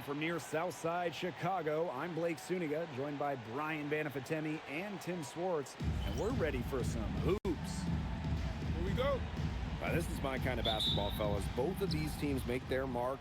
And from near Southside Chicago, I'm Blake Suniga, joined by Brian Banafatemi and Tim Swartz, and we're ready for some hoops. Here we go. This is my kind of basketball, fellas. Both of these teams make their mark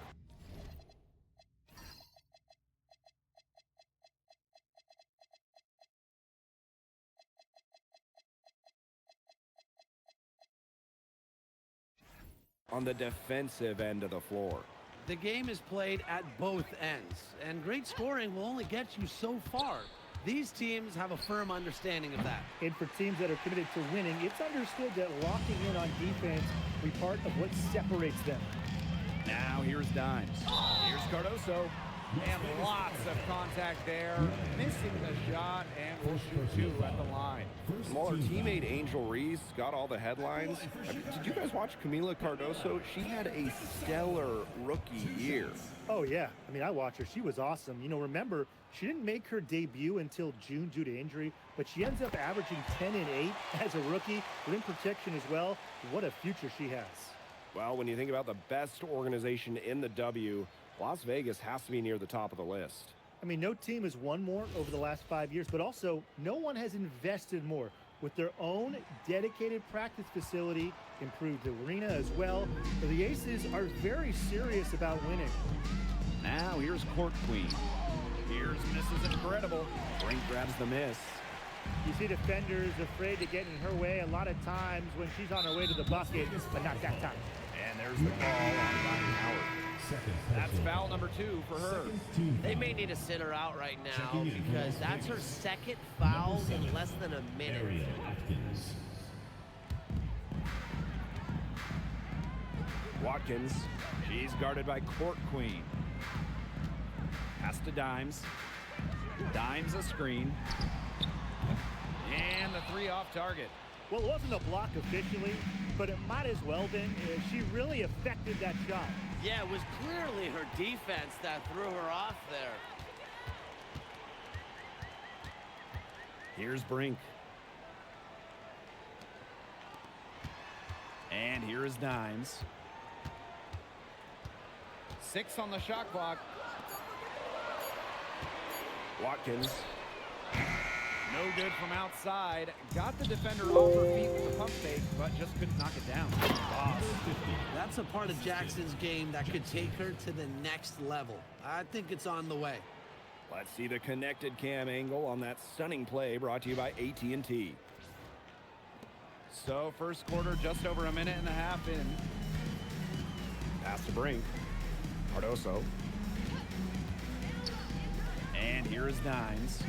on the defensive end of the floor. The game is played at both ends, and great scoring will only get you so far. These teams have a firm understanding of that. And for teams that are committed to winning, it's understood that locking in on defense will be part of what separates them. Now here's Dimes. Here's Cardoso. And lots of contact there. Missing the shot, and we'll shoot two at the line. While our teammate Angel Reese got all the headlines, did you guys watch Camila Cardoso? She had a stellar rookie year. Oh, yeah. I mean, I watched her. She was awesome. You know, remember, she didn't make her debut until June due to injury, but she ends up averaging 10 and 8 as a rookie, rim protection as well. What a future she has. Well, when you think about the best organization in the W, Las Vegas has to be near the top of the list. I mean, no team has won more over the last 5 years, but also no one has invested more with their own dedicated practice facility, improved arena as well. So the Aces are very serious about winning. Now here's Court Queen. Here's Mrs. Incredible. Brink grabs the miss. You see defenders afraid to get in her way a lot of times when she's on her way to the bucket, but not that time. And there's the call on Ryan Howard. That's foul number 2 for her. They may need to sit her out right now because that's her second foul in less than a minute. Watkins. She's guarded by Court Queen. Pass to Dimes. Dimes a screen. And the 3 off target. Well, it wasn't a block officially, but it might as well been. She really affected that shot. Yeah, it was clearly her defense that threw her off there. Here's Brink. And here is Dimes. 6 on the shot clock. Watkins. No good from outside. Got the defender off her feet with the pump fake, but just couldn't knock it down. That's a part of Jackson's game that could take her to the next level. I think it's on the way. Let's see the connected cam angle on that stunning play brought to you by AT&T. So first quarter just over a minute and a half in. Pass to Brink. Cardoso. And here is Dimes.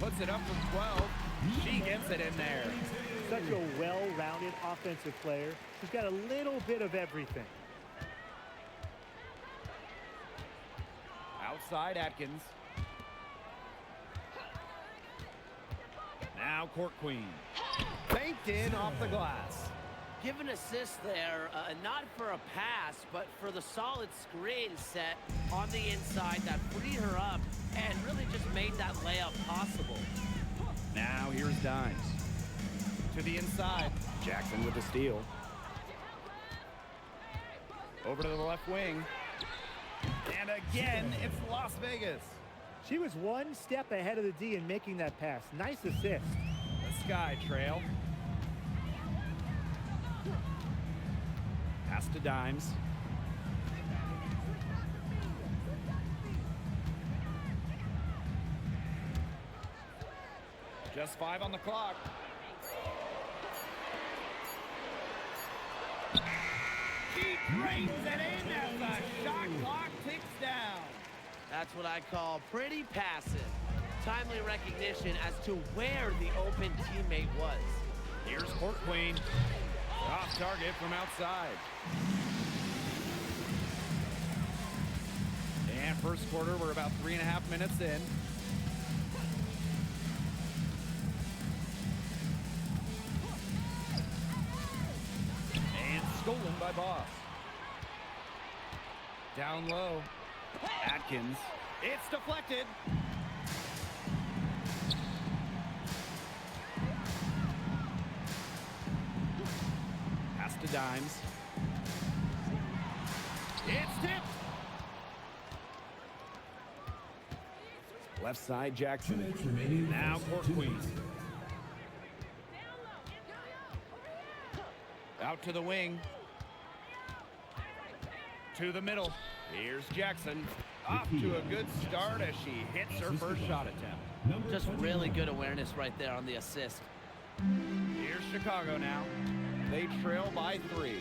Puts it up from 12. She gets it in there. Such a well-rounded offensive player. She's got a little bit of everything. Outside Atkins. Now Court Queen. Banked in off the glass. Give an assist there, not for a pass, but for the solid screen set on the inside that freed her up and really just made that layup possible. Now here's Dimes. To the inside. Jackson with the steal. Over to the left wing. And again, it's Las Vegas. She was one step ahead of the D in making that pass. Nice assist. The Sky Trail. Pass to Dimes. Just 5 on the clock. She drains it in as the shot clock ticks down. That's what I call pretty passive. Timely recognition as to where the open teammate was. Here's Court Queen. Off target from outside. And first quarter, we're about 3.5 minutes in. And stolen by Boss. Down low. Atkins. It's deflected. Pass to Dimes. It's tipped. Left side, Jackson. Now Court Queen. Out to the wing. To the middle. Here's Jackson. Off to a good start as she hits her first shot attempt. Just really good awareness right there on the assist. Here's Chicago now. They trail by 3.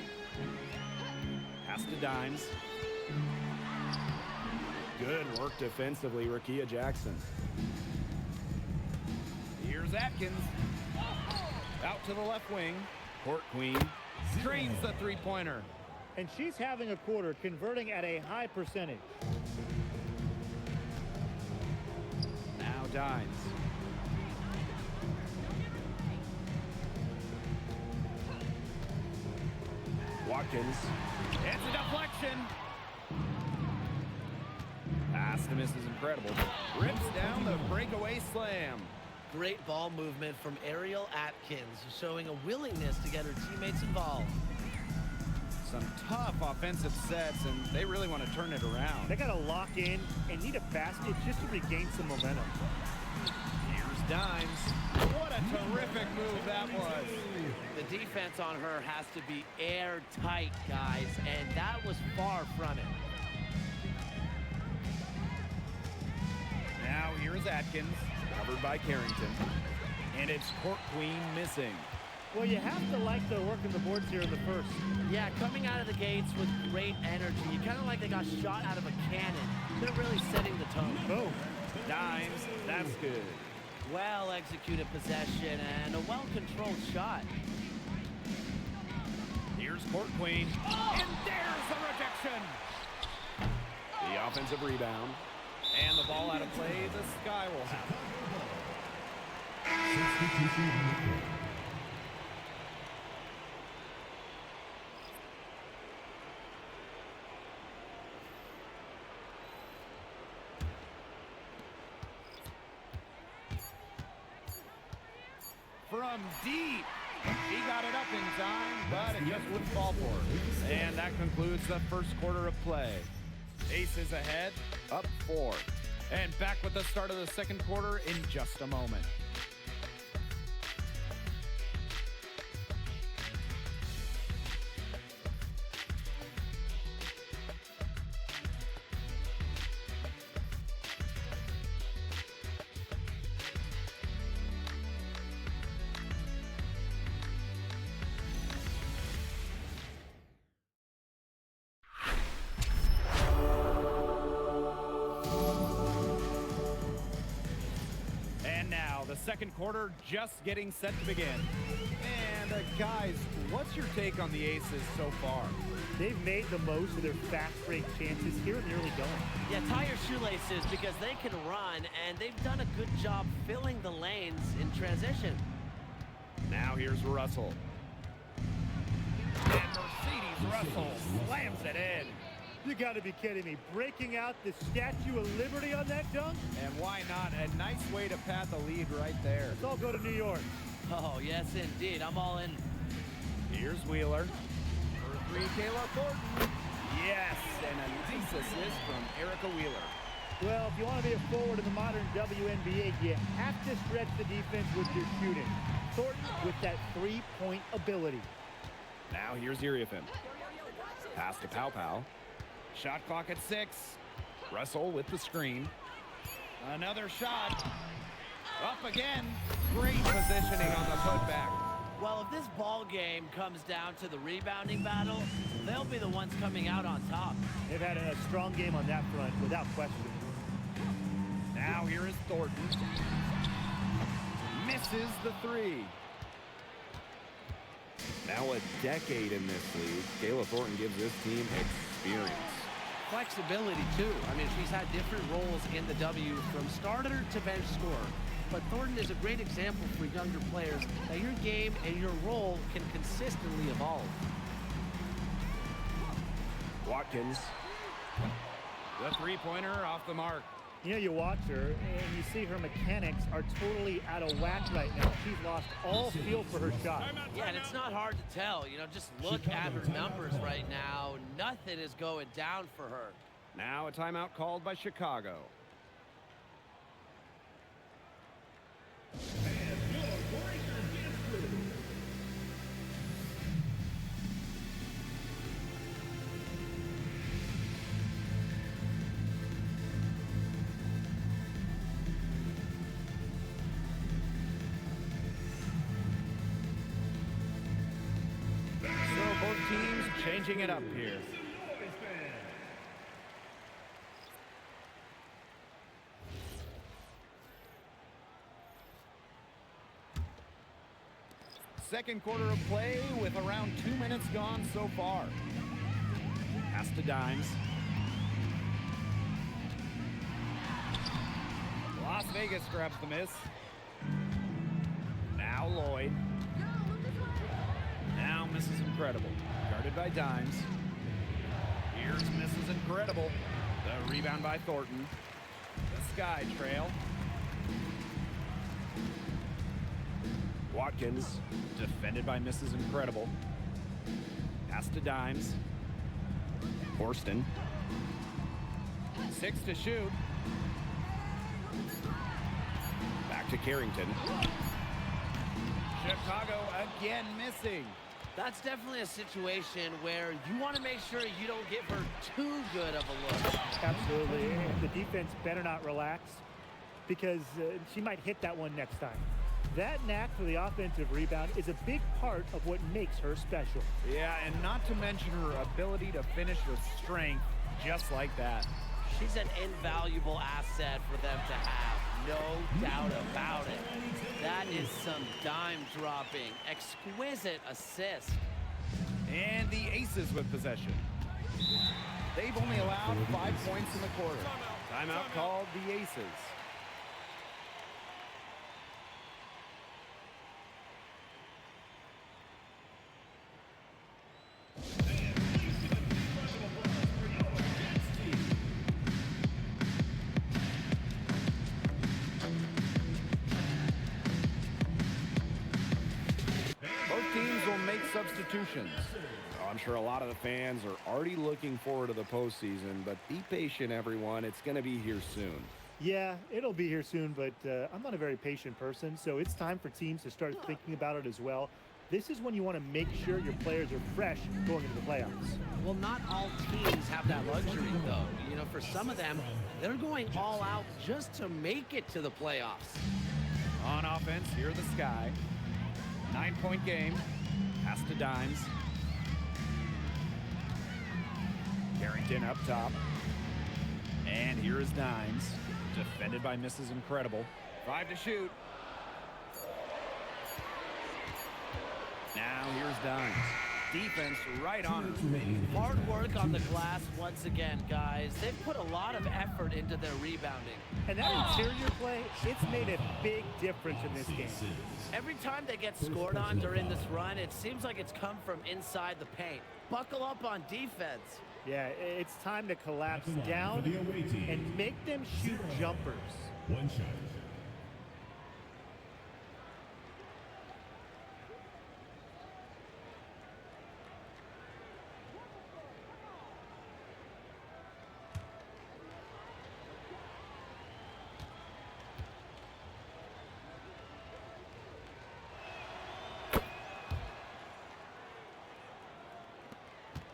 Pass to Dimes. Good work defensively, Rakia Jackson. Here's Atkins. Out to the left wing. Court Queen drains the three-pointer. And she's having a quarter, converting at a high percentage. Now Dimes. Watkins. It's a deflection. Pass to miss is incredible. Rips down the breakaway slam. Great ball movement from Ariel Atkins, showing a willingness to get her teammates involved. Some tough offensive sets, and they really want to turn it around. They got to lock in and need a basket just to regain some momentum. Here's Dimes. What a terrific move that was. The defense on her has to be airtight, guys, and that was far from it. Now here's Atkins, covered by Carrington. And it's Court Queen missing. Well, you have to like the work in the boards here in the first. Yeah, coming out of the gates with great energy. You kind of like they got shot out of a cannon. They're really setting the tone. Boom. Dimes, that's good. Well-executed possession and a well-controlled shot. Here's Court Queen. And there's the rejection. The offensive rebound. And the ball out of play. The Sky will have it. From deep. He got it up in time, but it just wouldn't fall for her. And that concludes the first quarter of play. Aces ahead, up 4. And back with the start of the second quarter in just a moment. Second quarter just getting set to begin. And guys, what's your take on the Aces so far? They've made the most of their fast break chances here in the early going. Yeah, tie your shoelaces because they can run, and they've done a good job filling the lanes in transition. Now here's Russell. And Mercedes Russell slams it in. You got to be kidding me. Breaking out the Statue of Liberty on that dunk? And why not? A nice way to pat the lead right there. Let's all go to New York. Oh, yes, indeed. I'm all in. Here's Wheeler. For 3, Kayla Thornton. Yes, and a nice assist from Erica Wheeler. Well, if you want to be a forward in the modern WNBA, you have to stretch the defense with your shooting. Thornton with that three-point ability. Now here's Iriafin. Pass to Pow Pow. Shot clock at 6. Russell with the screen. Another shot. Up again. Great positioning on the putback. Well, if this ball game comes down to the rebounding battle, they'll be the ones coming out on top. They've had a strong game on that front, without question. Now here is Thornton. Misses the 3. Now a decade in this league, Kayla Thornton gives this team experience. Flexibility, too. I mean, she's had different roles in the W from starter to bench scorer. But Thornton is a great example for younger players that your game and your role can consistently evolve. Watkins. The three-pointer off the mark. You know, you watch her, and you see her mechanics are totally out of whack right now. She's lost all feel for her shot. Yeah, and it's not hard to tell. You know, just look at her numbers right now. Nothing is going down for her. Now a timeout called by Chicago. changing it up here. Second quarter of play with around 2 minutes gone so far. Pass to Dimes. Las Vegas grabs the miss. Now Lloyd. Now Mrs. Incredible. Guarded by Dimes. Here's Mrs. Incredible. The rebound by Thornton. The Sky trail. Watkins. Defended by Mrs. Incredible. Pass to Dimes. Horston. 6 to shoot. Back to Carrington. Chicago again missing. That's definitely a situation where you want to make sure you don't give her too good of a look. Absolutely. And the defense better not relax because she might hit that one next time. That knack for the offensive rebound is a big part of what makes her special. Yeah, and not to mention her ability to finish with strength just like that. She's an invaluable asset for them to have, no doubt about it. That is some dime dropping, exquisite assist. And the Aces with possession. They've only allowed 5 points in the quarter. Timeout called the Aces. Both teams will make substitutions. I'm sure a lot of the fans are already looking forward to the postseason, but be patient, everyone. It's going to be here soon. Yeah, it'll be here soon, but I'm not a very patient person, so it's time for teams to start thinking about it as well. This is when you want to make sure your players are fresh going into the playoffs. Well, not all teams have that luxury, though. You know, for some of them, they're going all out just to make it to the playoffs. On offense, here the Sky. 9-point game. Pass to Dimes. Carrington up top. And here is Dimes. Defended by Mrs. Incredible. 5 to shoot. Now here's Dimes. Defense right on her. Hard work on the glass once again, guys. They've put a lot of effort into their rebounding. And that interior play, it's made a big difference in this game. Every time they get scored on during this run, it seems like it's come from inside the paint. Buckle up on defense. Yeah, it's time to collapse down and make them shoot jumpers. One shot.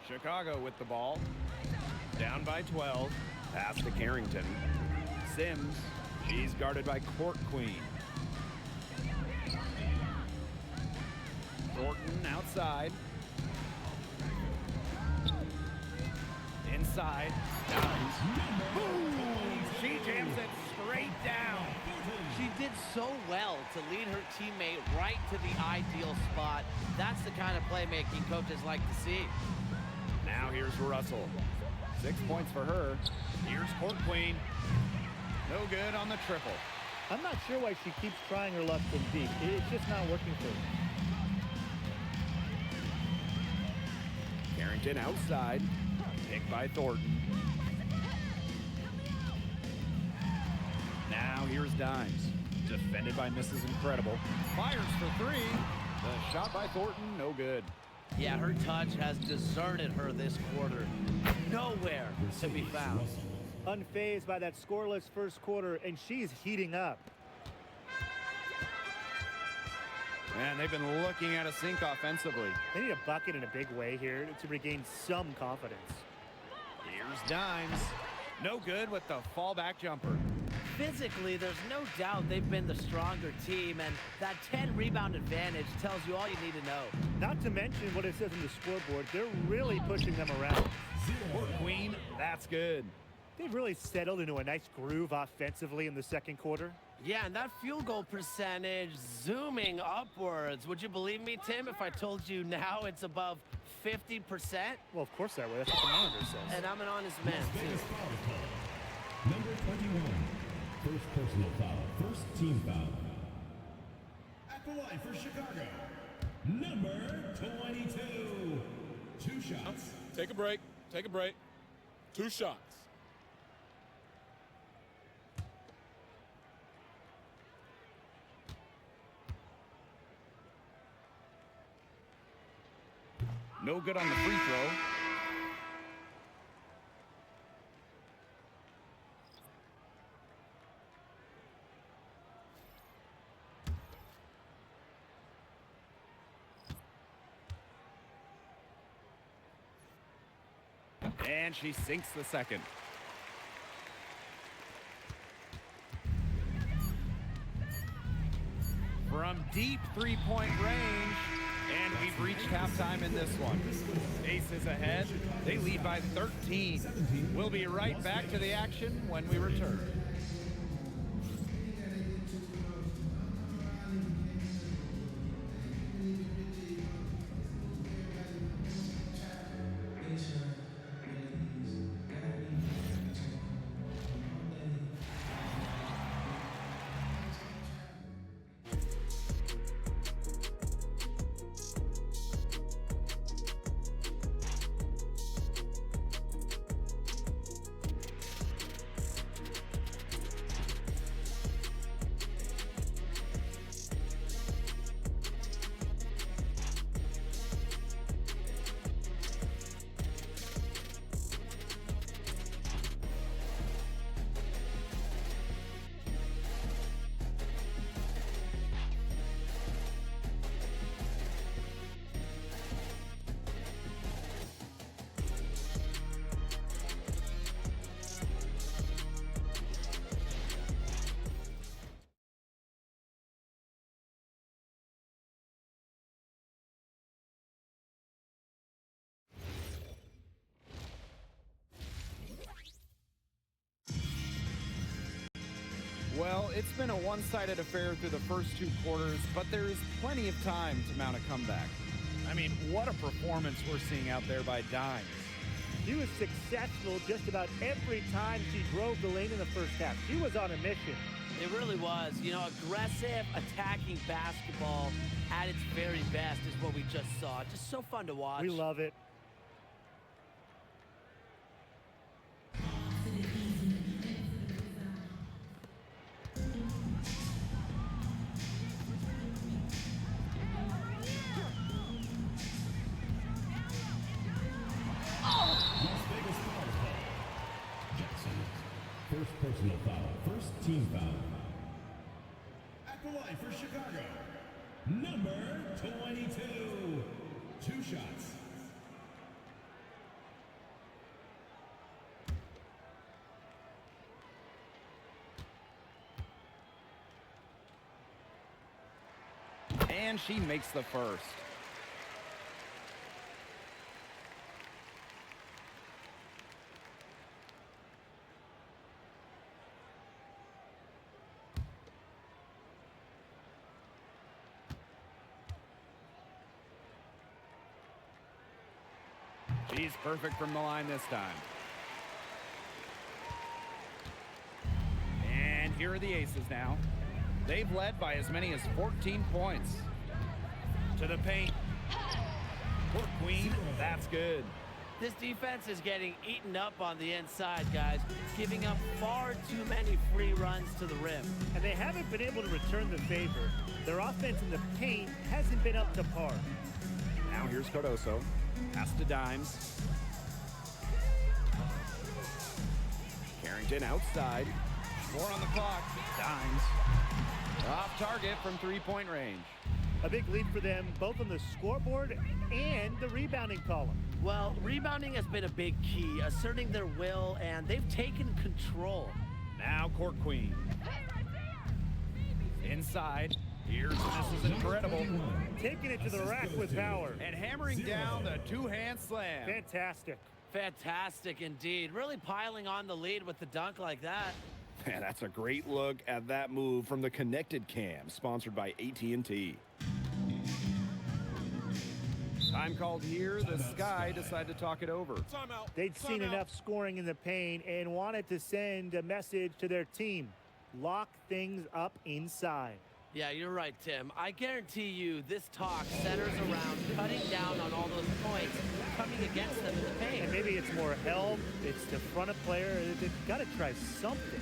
Chicago with the ball. Down by 12. Pass to Carrington. Sims. She's guarded by Court Queen. Thornton outside. Inside. Dimes. Boom! She jams it straight down. She did so well to lead her teammate right to the ideal spot. That's the kind of playmaking coaches like to see. Now here's Russell. 6 points for her. Here's Court Queen. No good on the triple. I'm not sure why she keeps trying her luck from deep. It's just not working for her. Carrington outside. Picked by Thornton. Now here's Dimes. Defended by Mrs. Incredible. Fires for 3. The shot by Thornton, no good. Yeah, her touch has deserted her this quarter. Nowhere to be found. Unfazed by that scoreless first quarter, and she's heating up. Man, they've been looking at a sink offensively. They need a bucket in a big way here to regain some confidence. Here's Dimes. No good with the fallback jumper. physically, there's no doubt they've been the stronger team, and that 10 rebound advantage tells you all you need to know. Not to mention what it says on the scoreboard, they're really pushing them around. Court Queen, that's good. They've really settled into a nice groove offensively in the second quarter. Yeah, and that field goal percentage zooming upwards. Would you believe me, Tim, if I told you now it's above 50%? Well, of course I would. That's what the monitor says. And I'm an honest man, too. Number 21, first personal foul, first team foul. At the line for Chicago, number 22. 2 shots. Take a break. Take a break. 2 shots. No good on the free throw. And she sinks the second. From deep three-point range, and we've reached halftime in this one. Aces ahead. They lead by 13. We'll be right back to the action when we return. Well, it's been a one-sided affair through the first 2 quarters, but there is plenty of time to mount a comeback. I mean, what a performance we're seeing out there by Dimes. She was successful just about every time she drove the lane in the first half. She was on a mission. It really was. You know, aggressive, attacking basketball at its very best is what we just saw. Just so fun to watch. We love it. First personal foul, first team foul. At the line for Chicago, number 22. 2 shots. And she makes the first. She's perfect from the line this time. And here are the Aces now. They've led by as many as 14 points. To the paint. Court Queen, that's good. This defense is getting eaten up on the inside, guys. It's giving up far too many free runs to the rim. And they haven't been able to return the favor. Their offense in the paint hasn't been up to par. Now here's Cardoso. Pass to Dimes. Carrington outside. 4 on the clock. Dimes. Off target from three-point range. A big lead for them, both on the scoreboard and the rebounding column. Well, rebounding has been a big key, asserting their will, and they've taken control. Now Court Queen. Inside. Here's, this is incredible. Taking it to the rack with power. And hammering down the two-hand slam. Fantastic. Fantastic indeed. Really piling on the lead with the dunk like that. Man, that's a great look at that move from the Connected Cam, sponsored by AT&T. Time called here. The Sky decide to talk it over. Timeout. They'd seen Timeout. enough scoring in the paint and wanted to send a message to their team. Lock things up inside. Yeah, you're right, Tim. I guarantee you this talk centers around cutting down on all those points coming against them in the paint. And maybe it's more help, it's the front of player. They've got to try something.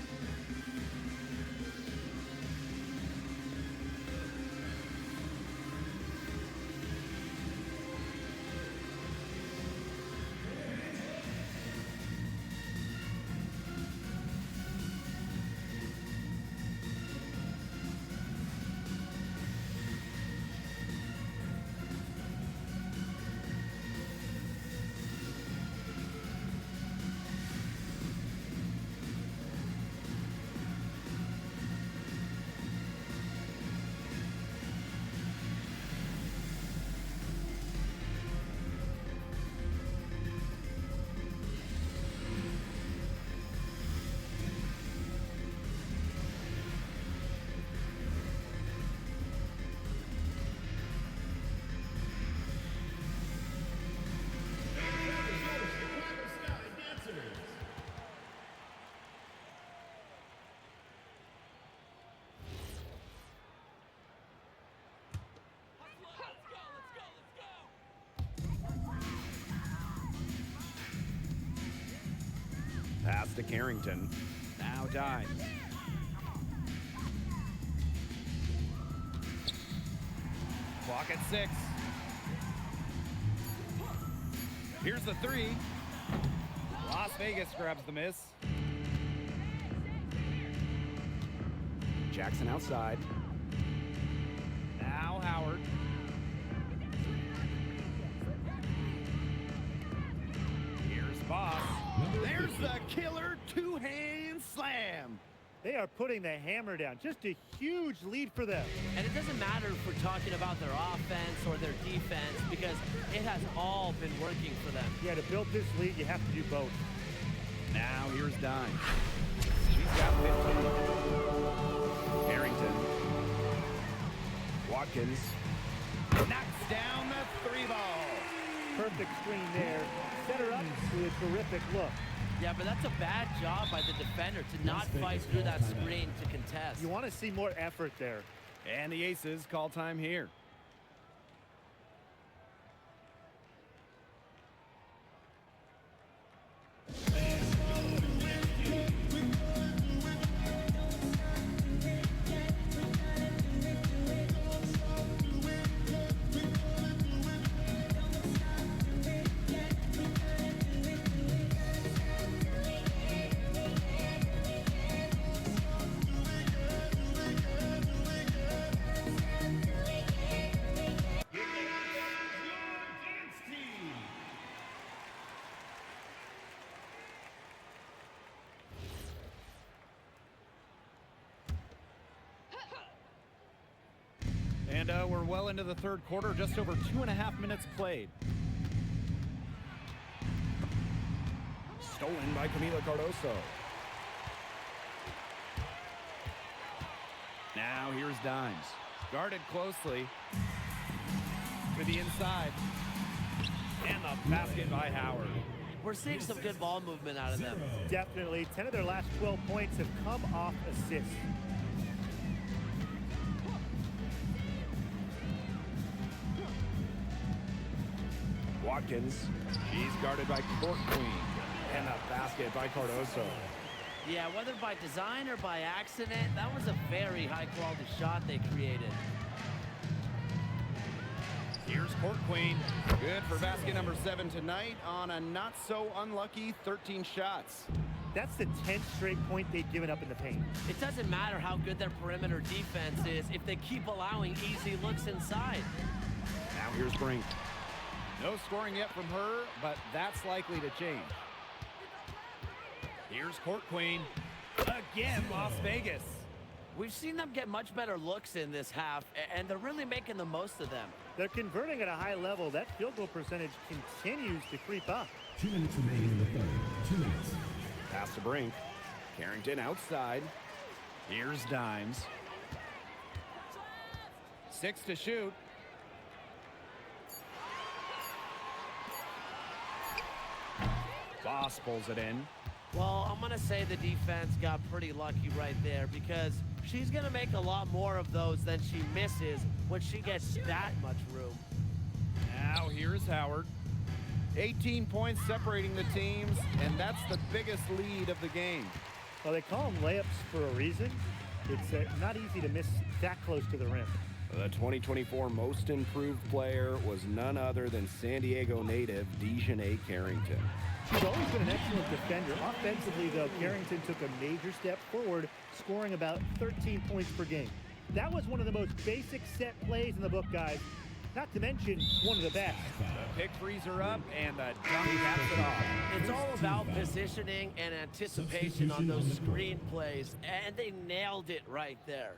Pass to Carrington. Now Dimes. Clock at 6. Here's the 3. Las Vegas grabs the miss. Jackson outside. Now Howard. Here's Boss. There's the killer two-hand slam. They are putting the hammer down. Just a huge lead for them. And it doesn't matter if we're talking about their offense or their defense because it has all been working for them. Yeah, to build this lead, you have to do both. Now here's Dimes. She's got 15. Harrington. Watkins. Knocks down the 3-ball. Perfect screen there. Set her up with a terrific look. Yeah, but that's a bad job by the defender to not fight through that screen to contest. You want to see more effort there. And the Aces call time here. And we're well into the third quarter, just over 2.5 minutes played. Stolen by Camila Cardoso. Now here's Dimes. Guarded closely. To the inside. And the basket by Howard. We're seeing some good ball movement out of them. Definitely. 10 of their last 12 points have come off assists. Watkins. She's guarded by Court Queen. And a basket by Cardoso. Yeah, whether by design or by accident, that was a very high-quality shot they created. Here's Court Queen. Good for basket number 7 tonight on a not-so-unlucky 13 shots. That's the 10th straight point they've given up in the paint. It doesn't matter how good their perimeter defense is if they keep allowing easy looks inside. Now here's Brink. No scoring yet from her, but that's likely to change. Here's Court Queen. Again, Las Vegas. We've seen them get much better looks in this half, and they're really making the most of them. They're converting at a high level. That field goal percentage continues to creep up. 2 minutes remaining in the third. 2 minutes. Pass to Brink. Carrington outside. Here's Dimes. 6 to shoot. Boss pulls it in. Well, I'm going to say the defense got pretty lucky right there because she's going to make a lot more of those than she misses when she gets that much room. Now here's Howard. 18 points separating the teams, and that's the biggest lead of the game. Well, they call them layups for a reason. It's not easy to miss that close to the rim. The 2024 Most Improved Player was none other than San Diego native Dejanay Carrington. She's always been an excellent defender. Offensively, though, Carrington took a major step forward, scoring about 13 points per game. That was one of the most basic set plays in the book, guys. Not to mention one of the best. The pick freezer up, and the dunk caps it off. It's all about positioning and anticipation on those screen plays, and they nailed it right there.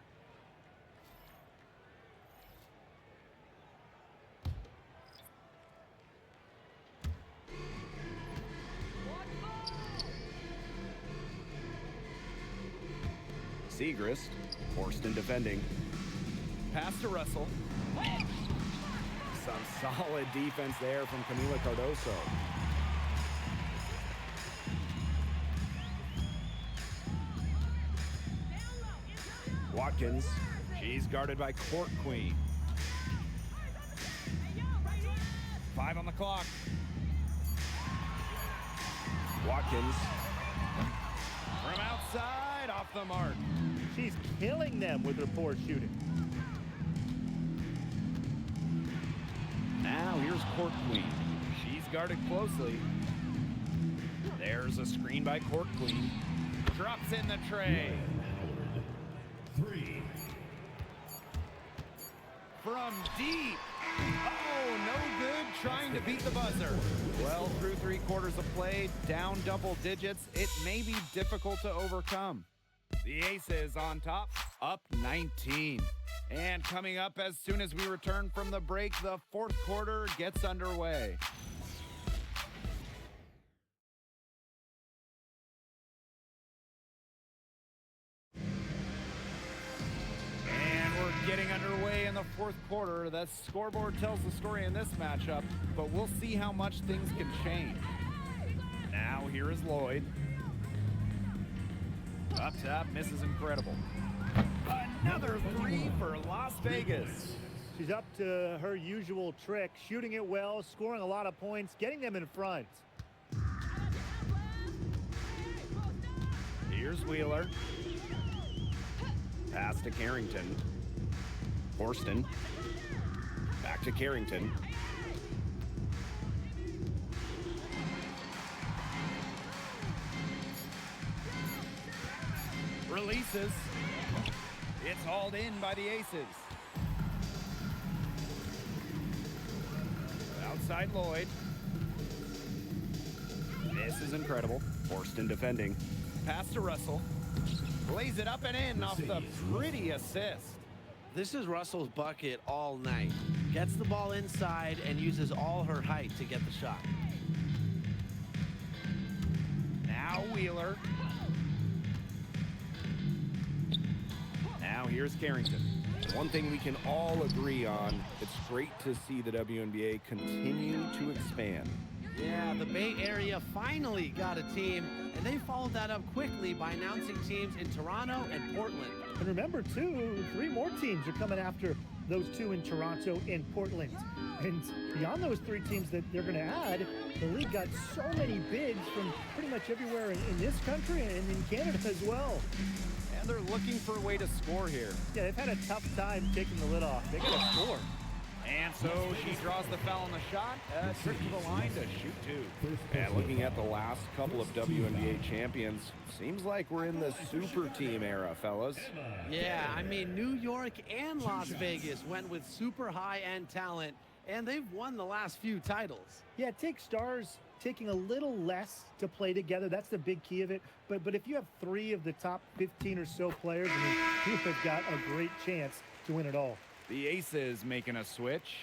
Segrist, forced in defending. Pass to Russell. Some solid defense there from Camila Cardoso. Watkins. She's guarded by Court Queen. 5 on the clock. Watkins. From outside, off the mark. She's killing them with her poor shooting. Now here's Court Queen. She's guarded closely. There's a screen by Court Queen. Drops in the tray. Howard. 3. From deep. Oh, no good trying to beat the buzzer. Well, through 3 quarters of play, down double digits, it may be difficult to overcome. The Aces on top, up 19. And coming up as soon as we return from the break, the 4th quarter gets underway. And we're getting underway in the 4th quarter. The scoreboard tells the story in this matchup, but we'll see how much things can change. Now here is Lloyd. Up top, misses incredible. Another 3 for Las Vegas. She's up to her usual trick, shooting it well, scoring a lot of points, getting them in front. Here's Wheeler. Pass to Carrington. Horston. Back to Carrington. Releases. It's hauled in by the Aces. Outside Lloyd. This is incredible. Horston defending. Pass to Russell. Lays it up and in off the pretty assist. This is Russell's bucket all night. Gets the ball inside and uses all her height to get the shot. Now Wheeler. Now here's Carrington. One thing we can all agree on, it's great to see the WNBA continue to expand. Yeah, the Bay Area finally got a team, and they followed that up quickly by announcing teams in Toronto and Portland. And remember, too, 3 more teams are coming after those 2 in Toronto and Portland. And beyond those 3 teams that they're going to add, the league got so many bids from pretty much everywhere in this country and in Canada as well. And they're looking for a way to score here. Yeah, they've had a tough time taking the lid off. They got to score. And so she draws the foul on the shot. Trip to the line to shoot 2. And looking at the last couple of WNBA champions, seems like we're in the super team era, fellas. Yeah, I mean, New York and Las Vegas went with super high-end talent, and they've won the last few titles. Yeah, take stars, taking a little less to play together. That's the big key of it. But if you have 3 of the top 15 or so players, I mean, you have got a great chance to win it all. The Aces making a switch.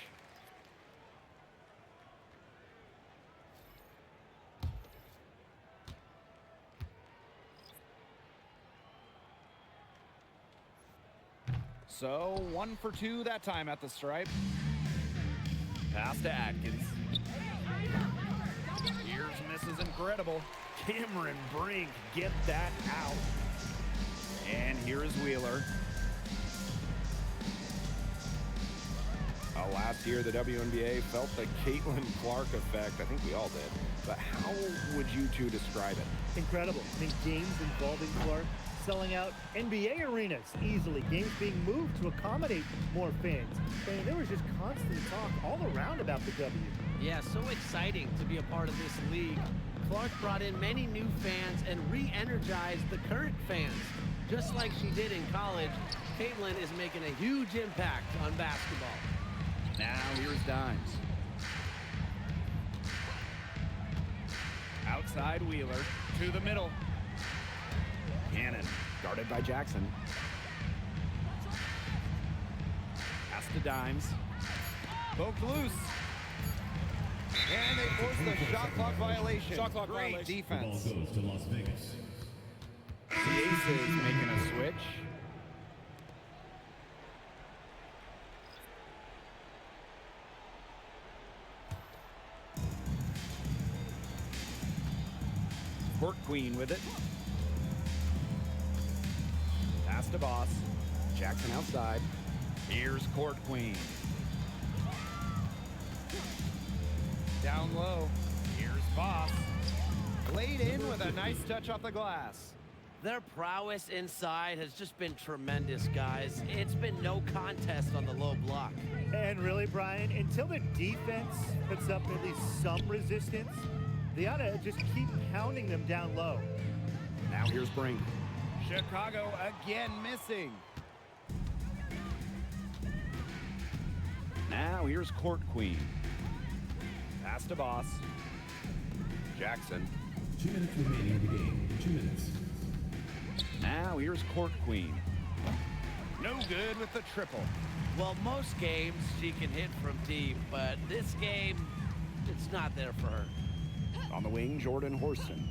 So 1 for 2 that time at the stripe. Pass to Atkins. Here's misses incredible. Cameron Brink, get that out. And here's Wheeler. Last year, the WNBA felt the Caitlin Clark effect. I think we all did. But how would you two describe it? Incredible. I mean, games involving Clark selling out NBA arenas easily. Games being moved to accommodate more fans. And there was just constant talk all around about the W. Yeah, so exciting to be a part of this league. Clark brought in many new fans and re-energized the current fans. Just like she did in college, Caitlin is making a huge impact on basketball. Now here's Dimes. Outside Wheeler to the middle. Cannon guarded by Jackson. Pass to Dimes. Poked loose. And they force the shot clock violation. Shot clock Great violation. The ball defense. goes to Las Vegas. The Aces making a switch. Court Queen with it. Pass to Boss. Jackson outside. Here's Court Queen. Down low. Here's Boss. Laid in with a nice touch off the glass. Their prowess inside has just been tremendous, guys. It's been no contest on the low block. And really, Brian, until the defense puts up at least some resistance, they ought to just keep pounding them down low. Now here's Brink. Chicago again missing. Now here's Court Queen. Pass to Boss. Jackson. 2 minutes remaining in the game. 2 minutes. Now here's Court Queen. No good with the triple. Well, most games she can hit from deep, but this game, it's not there for her. On the wing, Jordan Horston.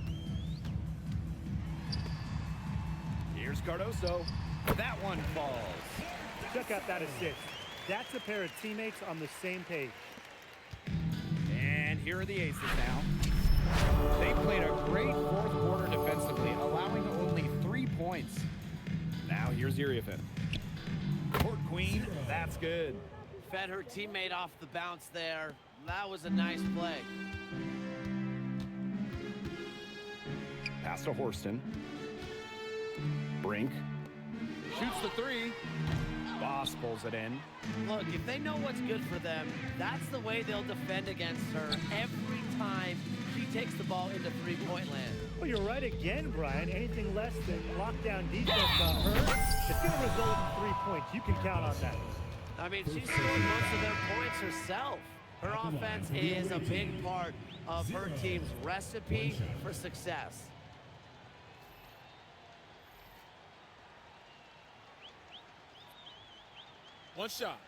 Here's Cardoso. That one falls. Check out that assist. That's a pair of teammates on the same page. And here are the Aces now. They played a great fourth quarter defensively, allowing only 3 points. Now here's Iriafen. Court Queen, that's good. Fed her teammate off the bounce there. That was a nice play. Pass to Horston. Brink. Shoots the 3. Boss pulls it in. Look, if they know what's good for them, that's the way they'll defend against her every time she takes the ball into three-point land. Well, you're right again, Brian. Anything less than lockdown defense on her, it's going to result in 3 points. You can count on that. I mean, she scored most of their points herself. Her offense is a big part of her team's recipe for success. One shot.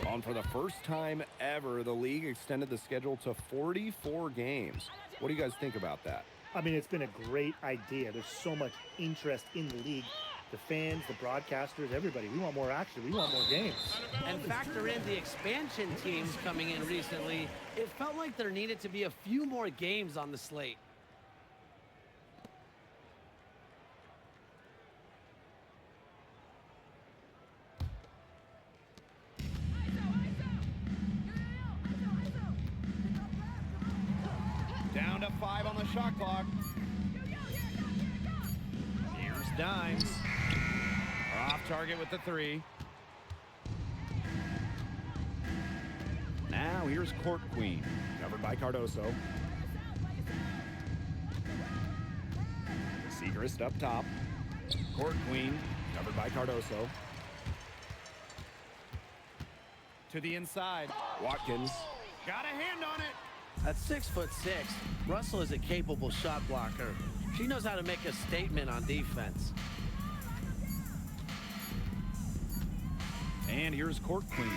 On for the first time ever, the league extended the schedule to 44 games. What do you guys think about that? I mean, it's been a great idea. There's so much interest in the league. The fans, the broadcasters, everybody. We want more action. We want more games. And factor in the expansion teams coming in recently, it felt like there needed to be a few more games on the slate. Down to 5 on the shot clock. Here's Dimes. Off target with the 3. Now here's Court Queen. Covered by Cardoso. Segrist up top. Court Queen, covered by Cardoso. To the inside. Watkins. Got a hand on it. At 6'6", Russell is a capable shot blocker. She knows how to make a statement on defense. And here's Court Queen.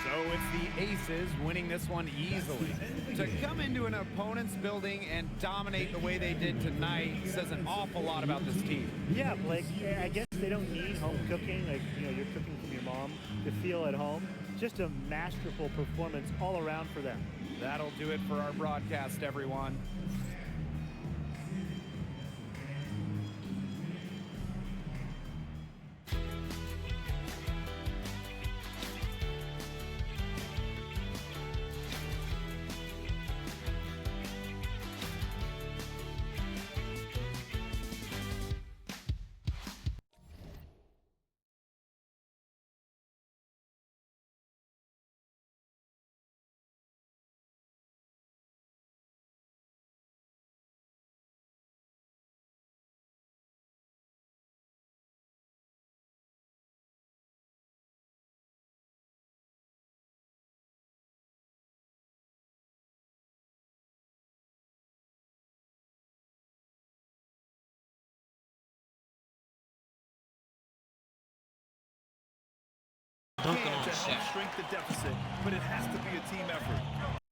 So it's the Aces winning this one easily. To come into an opponent's building and dominate the way they did tonight says an awful lot about this team. Yeah, Blake, I guess they don't need home cooking, like, you know, you're cooking from your mom to feel at home. Just a masterful performance all around for them. That'll do it for our broadcast, everyone. Can't just shrink the deficit, but it has to be a team effort.